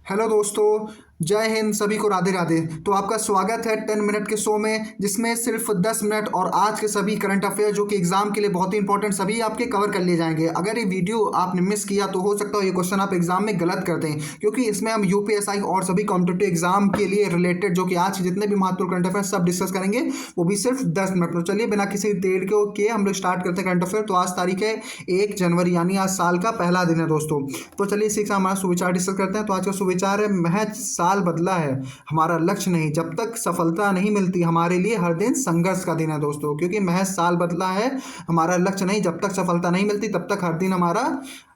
Hello दोस्तों, जय हिंद। सभी को राधे राधे। तो आपका स्वागत है 10 मिनट के शो में, जिसमें सिर्फ 10 मिनट और आज के सभी करंट अफेयर जो कि एग्जाम के लिए बहुत ही इंपॉर्टेंट सभी आपके कवर कर लिए जाएंगे। अगर ये वीडियो आपने मिस किया तो हो सकता है ये क्वेश्चन आप एग्जाम में गलत कर दें, क्योंकि इसमें हम यूपीएसआई और सभी कॉम्पिटेटिव एग्जाम के लिए रिलेटेड जो कि आज के जितने भी महत्वपूर्ण करंट अफेयर सब डिस्कस करेंगे, वो भी सिर्फ 10 मिनट। तो चलिए बिना किसी देर के हम लोग स्टार्ट करते हैं करंट अफेयर। तो आज तारीख है 1 जनवरी, यानी आज साल का पहला दिन है दोस्तों। तो चलिए इसी के साथ हमारा सुविचार डिस्कस करते हैं। तो आज का सुविचार है, महज साल बदला है, हमारा लक्ष्य नहीं। जब तक सफलता नहीं मिलती हमारे लिए हर दिन संघर्ष का दिन है दोस्तों। क्योंकि महज साल बदला है, हमारा लक्ष्य नहीं, जब तक सफलता नहीं मिलती तब तक हर दिन हमारा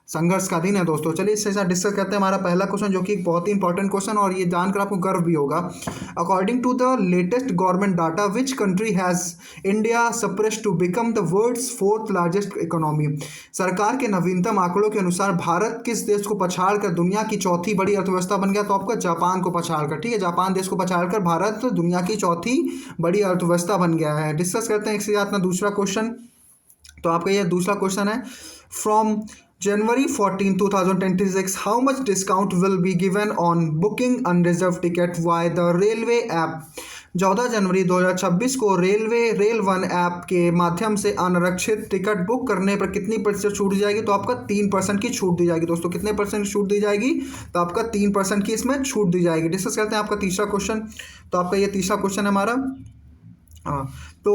संघर्ष का दिन है दोस्तों। चलिए इसके साथ डिस्कस करते हैं हमारा पहला क्वेश्चन, जो कि एक बहुत ही इंपॉर्टेंट क्वेश्चन और ये जानकर आपको गर्व भी होगा। According to the latest government data, which country has India suppressed to become the world's 4th largest economy. सरकार के नवीनतम आंकड़ों के अनुसार भारत किस देश को पछाड़ कर दुनिया की चौथी बड़ी अर्थव्यवस्था बन गया? तो आपका जापान को पछाड़ कर, ठीक है, जापान देश को पछाड़ कर भारत दुनिया की चौथी बड़ी अर्थव्यवस्था बन गया है। डिस्कस करते हैं इसके साथ अपना दूसरा क्वेश्चन। तो आपका यह दूसरा क्वेश्चन है, from January 14, 2026, how much discount will be given on booking unreserved ticket via the railway app? 14 जनवरी 2026 को रेल वन ऐप के माध्यम से अनारक्षित टिकट बुक करने पर कितनी प्रतिशत छूट दी जाएगी? तो आपका 3% की छूट दी जाएगी दोस्तों। कितने परसेंट छूट दी जाएगी? तो आपका 3% की इसमें छूट दी जाएगी। डिस्कस करते हैं आपका तीसरा क्वेश्चन। तो आपका ये तीसरा क्वेश्चन है हमारा। हाँ, तो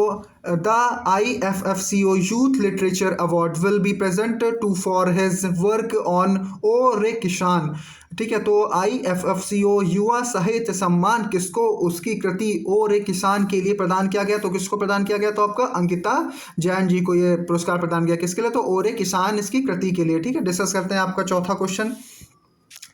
the IFFCO youth literature award will be present to for his work on O Re Kisan. ठीक है, तो IFFCO युवा साहित्य सम्मान किसको उसकी कृति ओ रे किसान के लिए प्रदान किया गया? तो किसको प्रदान किया गया? तो आपका अंकिता जैन जी को ये पुरस्कार प्रदान किया। किसके लिए? तो ओ रे किसान इसकी कृति के लिए। ठीक है, डिस्कस करते हैं आपका चौथा क्वेश्चन।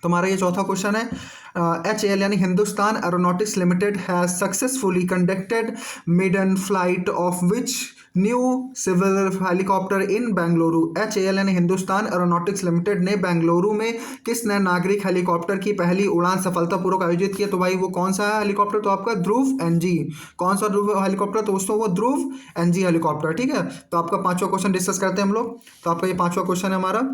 तुम्हारा ये चौथा क्वेश्चन है, HAL यानी Hindustan aeronautics limited has successfully conducted maiden flight of which new civil helicopter in Bengaluru. HAL यानी हिंदुस्तान एरोनॉटिक्स लिमिटेड ने बेंगलुरु में किस नए नागरिक हेलीकॉप्टर की पहली उड़ान सफलतापूर्वक आयोजित की? तो भाई वो कौन सा है हेलीकॉप्टर? तो आपका ध्रुव NG। कौन सा ध्रुव हेलीकॉप्टर? तो दोस्तों वो ध्रुव NG हेलीकॉप्टर। ठीक है, तो आपका पांचवा क्वेश्चन डिस्कस करते हैं हम लोग। तो आपका ये पांचवा क्वेश्चन है हमारा,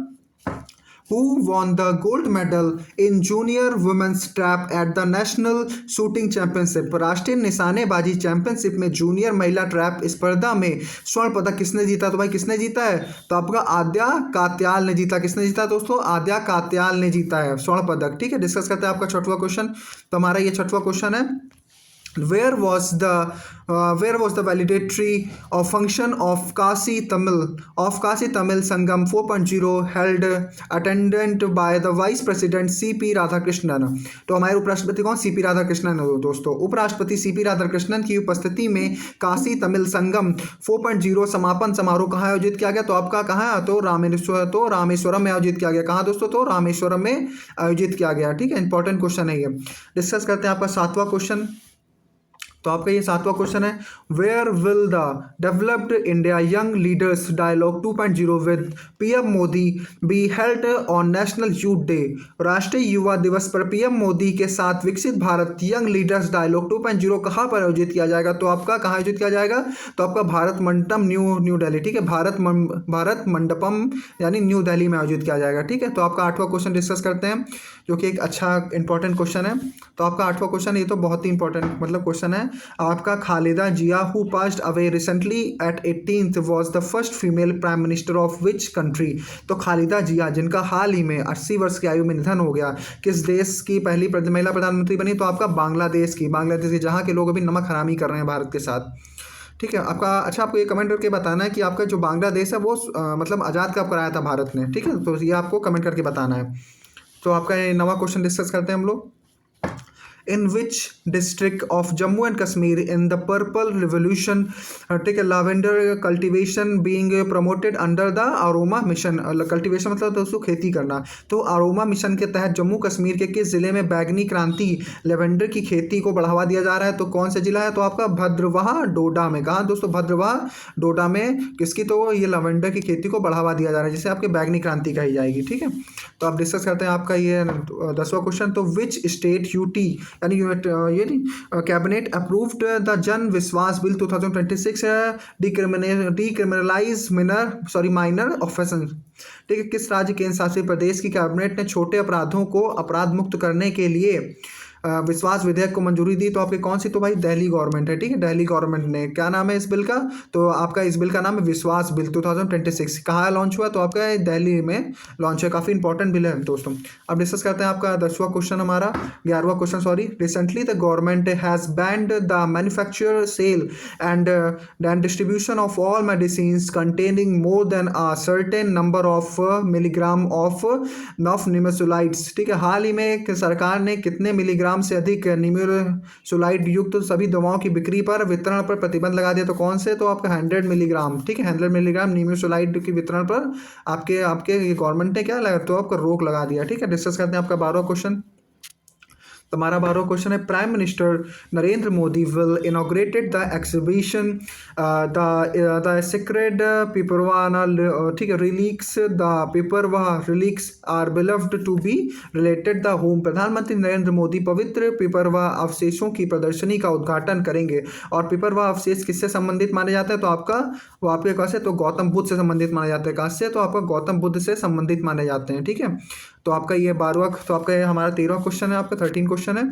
who won the gold medal in junior women's trap at the national shooting championship। राष्ट्रीय निशानेबाजी चैंपियनशिप में जूनियर महिला ट्रैप स्पर्धा में स्वर्ण पदक किसने जीता? तो भाई किसने जीता है? तो आपका आद्या कात्याल ने जीता। किसने जीता दोस्तों? आद्या कात्याल ने जीता है स्वर्ण पदक। ठीक है, डिस्कस करते हैं आपका छठवां क्वेश्चन। तो हमारा ये छठवां क्वेश्चन है, where was the validatory of function of Kasi Tamil Sangam 4.0 held attended by the Vice President CP Radhakrishnan. तो हमारे उपराष्ट्रपति कौन? CP राधाकृष्णन है दोस्तों। उपराष्ट्रपति CP राधाकृष्णन की उपस्थिति में काशी तमिल संगम 4.0 समापन समारोह कहाँ आयोजित किया गया? तो आपका कहाँ है? तो रामेश्वरम में आयोजित किया गया। कहाँ दोस्तों? तो रामेश्वरम में आयोजित किया गया। ठीक है, इंपॉर्टेंट क्वेश्चन है ये। डिस्कस करते हैं आपका सातवां क्वेश्चन। तो आपका ये सातवां क्वेश्चन है, where will the developed India young leaders dialogue 2.0 with PM Modi be held on national youth day. राष्ट्रीय युवा दिवस पर PM मोदी के साथ विकसित भारत यंग लीडर्स डायलॉग 2.0 कहाँ पर आयोजित किया जाएगा? तो आपका कहाँ आयोजित किया जाएगा? तो आपका भारत मंडपम न्यू दिल्ली। ठीक है, भारत मंडपम यानी न्यू दिल्ली में आयोजित किया जाएगा। ठीक है, तो आपका आठवां क्वेश्चन डिस्कस करते हैं, जो कि एक अच्छा इंपॉर्टेंट क्वेश्चन है। तो आपका आठवां क्वेश्चन, ये तो बहुत ही इंपॉर्टेंट मतलब क्वेश्चन है आपका, Khaleda Zia who passed away recently at 18th was the first female prime minister of which country. तो खालिदा जिया जिनका हाल ही में 80 वर्ष की आयु में निधन हो गया, किस देश की पहली महिला प्रधानमंत्री बनी? तो आपका बांग्लादेश की, जहाँ के लोग अभी नमक हरामी कर रहे हैं भारत के साथ। ठीक है, आपका अच्छा आपको ये कमेंट करके बताना है कि आपका जो बांग्लादेश है वो मतलब आज़ाद कब कराया था भारत ने। ठीक है, तो ये आपको कमेंट करके बताना है। तो आपका ये नवा क्वेश्चन डिस्कस करते हैं हम लोग। In which district of Jammu and Kashmir in the Purple Revolution take a lavender cultivation being promoted under the Aroma Mission। Cultivation मतलब दोस्तों खेती करना। तो अरोमा मिशन के तहत जम्मू कश्मीर के किस जिले में बैगनी क्रांति लेवेंडर की खेती को बढ़ावा दिया जा रहा है? तो कौन सा जिला है? तो आपका भद्रवाह डोडा में। कहाँ दोस्तों? भद्रवाह डोडा में किसकी? तो ये लेवेंडर की खेती को बढ़ावा दिया जा रहा है, जिसे आपके बैगनी क्रांति कही जाएगी। ठीक है, तो आप डिस्कस करते हैं आपका ये 10वां क्वेश्चन। तो विच स्टेट UT यानी ये नहीं, कैबिनेट अप्रूव्ड द जन विश्वास बिल 2026 डिक्रिमिनलाइज माइनर ऑफेंस। ठीक है, किस राज्य केंद्र शासित प्रदेश की कैबिनेट ने छोटे अपराधों को अपराध मुक्त करने के लिए विश्वास विधेयक को मंजूरी दी? तो आपकी कौन सी? तो भाई दिल्ली गवर्नमेंट है। ठीक है, दिल्ली गवर्नमेंट ने। क्या नाम है इस बिल का? तो आपका इस बिल का नाम है विश्वास बिल 2026। कहाँ लॉन्च हुआ? तो आपका दिल्ली में लॉन्च है। काफ़ी इंपॉर्टेंट बिल है दोस्तों। अब डिस्कस करते हैं आपका 10वां क्वेश्चन, हमारा 11वां question sorry. Recently the government has banned the manufacture, sale and distribution of all medicine containing more than a certain number of milligram ऑफ नॉफनिमेसुलाइड्स। ठीक है, हाल ही में सरकार ने कितने मिलीग्राम से अधिक निमेसुलाइड युक्त सभी दवाओं की बिक्री पर वितरण पर प्रतिबंध लगा दिया? तो कौन से? तो आपका 100 मिलीग्राम। ठीक है, 100 मिलीग्राम निमेसुलाइड की वितरण पर आपके गवर्नमेंट ने क्या लगा? तो आपका रोक लगा दिया। ठीक है, डिस्कस करते हैं आपका 12वां क्वेश्चन। तो हमारा 12वां क्वेश्चन है, prime minister Narendra Modi will inaugurated the exhibition the sacred Piprahwa. ठीक है, relics the Piprahwa relics are believed to be related the home. प्रधानमंत्री नरेंद्र मोदी पवित्र पिपरवा अवशेषों की प्रदर्शनी का उद्घाटन करेंगे। और पिपरवा अवशेष किससे संबंधित माने जाते हैं? तो आपका वो आपके कहाँ से? तो गौतम बुद्ध से संबंधित माने जाते हैं। कहाँ से? तो आपका गौतम बुद्ध से संबंधित माने जाते हैं। ठीक है, तो आपका ये 12वां, तो आपका ये हमारा 13वां क्वेश्चन है, आपका 13 क्वेश्चन है।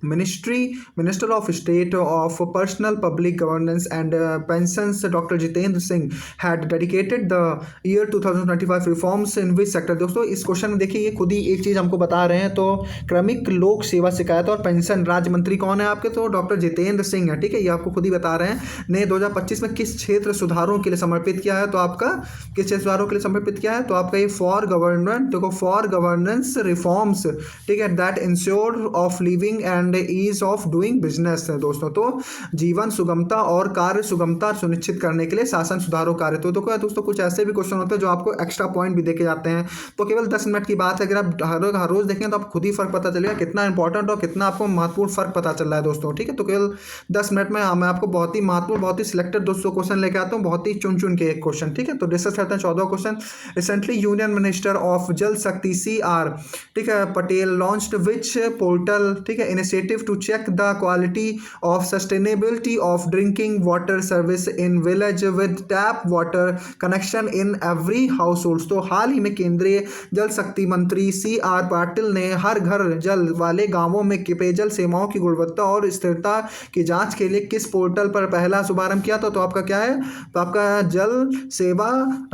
Minister of state of personnel public governance and pensions doctor Jitendra Singh had dedicated the year 2025 reforms in which sector? दोस्तों इस क्वेश्चन में देखिए, ये खुद ही एक चीज़ हमको बता रहे हैं। तो क्रमिक लोक सेवा शिकायत और पेंशन राज्य मंत्री कौन है आपके? तो डॉक्टर जितेंद्र सिंह है। ठीक है, ये आपको खुद ही बता रहे हैं। ने 2025 में किस क्षेत्र सुधारों के लिए समर्पित किया है? तो आपका किस क्षेत्र सुधारों के लिए समर्पित किया है? तो आपका ये फॉर गवर्नमेंट, देखो फॉर गवर्नेंस रिफॉर्म्स। ठीक है, that ensure of living and ease of doing business है दोस्तों। तो जीवन सुगमता और कार्य सुगमता सुनिश्चित करने के लिए शासन सुधारों कार्य। तो दोस्तों कुछ ऐसे भी क्वेश्चन होते हैं जो आपको एक्स्ट्रा पॉइंट भी देके जाते हैं। तो केवल 10 मिनट की बात है, अगर आप हर रोज देखें तो आप खुद ही फर्क पता चलेगा कितना इंपॉर्टेंट और कितना आपको महत्वपूर्ण फर्क पता चल रहा है दोस्तों। ठीक है, तो केवल 10 मिनट में मैं आपको बहुत ही महत्वपूर्ण, बहुत ही सिलेक्टेड दोस्तों क्वेश्चन लेके आता हूँ, बहुत ही चुन चुन के एक क्वेश्चन। ठीक है, तो डिस्कस करते हैं 14वां question. Recently union minister of Jal Shakti CR, ठीक है, पटेल लॉन्च्ड विच पोर्टल, ठीक है, initiative to check the quality of sustainability of drinking water service in village with tap water connection in every household. तो हाल ही में केंद्रीय जल शक्ति मंत्री CR पाटिल ने हर घर जल वाले गांवों में पेयजल सेवाओं की गुणवत्ता और स्थिरता की जांच के लिए किस पोर्टल पर पहला शुभारंभ किया? तो आपका क्या है? तो आपका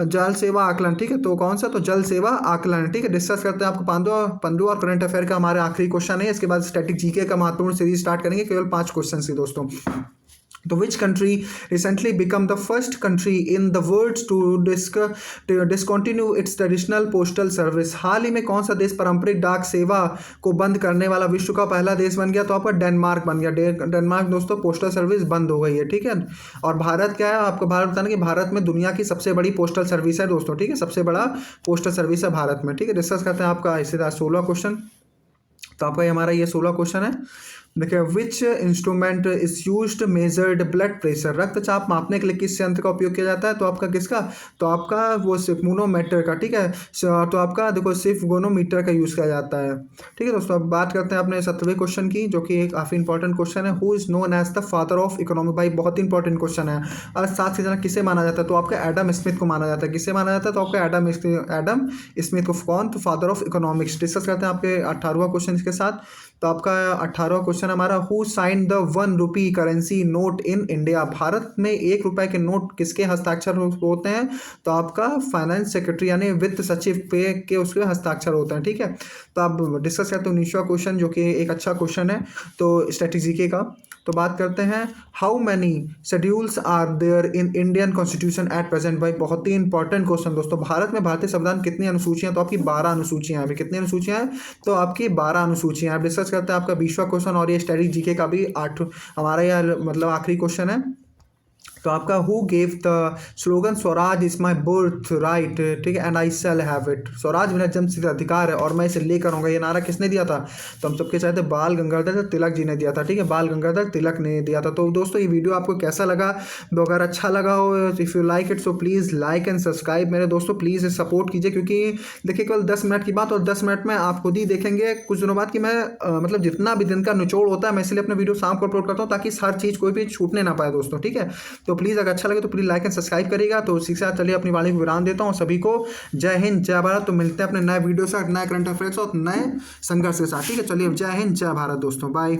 जल सेवा आकलन। ठीक है, तो कौन सा? तो जल सेवा आकलन। ठीक है, डिस्कस करते हैं आपको 15 और करंट अफेयर का हमारे आखिरी क्वेश्चन है। इसके बाद स्टैटिक जीके का महत्वपूर्ण सीरीज स्टार्ट करेंगे, केवल 5 क्वेश्चन से दोस्तों। तो which country recently become the first country in the world to discontinue its traditional postal service? हाल ही में कौन सा देश पारंपरिक डाक सेवा को बंद करने वाला विश्व का पहला देश बन गया? तो आपका डेनमार्क बन गया। डेनमार्क दोस्तों पोस्टल सर्विस बंद हो गई है। ठीक है, और भारत क्या है? आपको भारत बताना कि भारत में दुनिया की सबसे बड़ी पोस्टल सर्विस है दोस्तों। ठीक है, सबसे बड़ा पोस्टल सर्विस है भारत में। ठीक है, डिस्कस करते हैं आपका इसी तरह 16वां क्वेश्चन। तो आपका हमारा ये 16वां क्वेश्चन है। देखिए, which instrument is used measured blood pressure? रक्तचाप मापने के लिए किस यंत्र का उपयोग किया जाता है? तो आपका किसका? तो आपका वो सिग्मोनोमीटर का। ठीक है, तो आपका देखो सिग्मोनोमीटर का यूज़ किया जाता है। ठीक है दोस्तों, अब बात करते हैं अपने 17वें क्वेश्चन की, जो कि एक काफ़ी इंपॉर्टेंट क्वेश्चन है। Who is known as the father of economic? भाई बहुत इंपॉर्टेंट क्वेश्चन है। और साथ ही किसे माना जाता है? तो आपका एडम स्मिथ को माना जाता है। किसे माना जाता है? तो आपका एडम स्मिथ को। कौन? तो फादर ऑफ इकोनॉमिक्स। डिस्कस करते हैं आपके 18वां क्वेश्चन इसके साथ। तो आपका 18वां क्वेश्चन हमारा, who signed the 1 rupee currency note in India? Bharat में 1 रुपए के नोट किसके हस्ताक्षर होते हैं? तो आपका फाइनेंस सेक्रेटरी यानी वित्त सचिव पे के उसके हस्ताक्षर होते हैं। ठीक है, तो आप डिस्कस करते हैं 19वां क्वेश्चन, जो कि एक अच्छा क्वेश्चन है तो स्ट्रेटेजी का। तो बात करते हैं, how many schedules are there in Indian constitution at present? भाई बहुत ही इंपॉर्टेंट क्वेश्चन दोस्तों। भारत में भारतीय संविधान कितनी अनुसूचियां? तो आपकी 12 अनुसूचियां हैं। अभी कितनी अनुसूचियां हैं? तो आपकी 12 अनुसूचियां हैं। डिस्कस करते हैं आपका 20वां क्वेश्चन, और ये स्टैटिक जीके का भी 8 हमारा यह मतलब आखिरी क्वेश्चन है। तो आपका who gave the slogan Swaraj is my birth right, ठीक है, and I shall have it, Swaraj मेरा जन्मसिद्ध अधिकार है और मैं इसे लेकर आऊँगा, ये नारा किसने दिया था? तो हम सबके चाहते बाल गंगाधर तिलक जी ने दिया था, ठीक है, बाल गंगाधर तिलक ने दिया था। तो दोस्तों ये वीडियो आपको कैसा लगा? तो अगर अच्छा लगा हो, if you like it so please like and subscribe मेरे दोस्तों, प्लीज़ सपोर्ट कीजिए, क्योंकि देखिए केवल 10 मिनट की बात और 10 मिनट में आप खुद ही देखेंगे कुछ दिनों बाद कि मैं मतलब जितना भी दिन का निचोड़ होता है मैं इसलिए अपने वीडियो शाम को अपलोड करता हूँ ताकि हर चीज़ कोई भी छूटने ना पाए दोस्तों, ठीक है। तो प्लीज़ अगर अच्छा लगे तो प्लीज़ लाइक एंड सब्सक्राइब करिएगा। तो इसी के साथ चलिए अपनी वाणी को विराम देता हूँ। सभी को जय हिंद जय भारत। तो मिलते हैं अपने नए वीडियो से, नए करंट अफेयर्स और नए संघर्ष के साथ, ठीक है। चलिए जय हिंद जय भारत दोस्तों, बाय।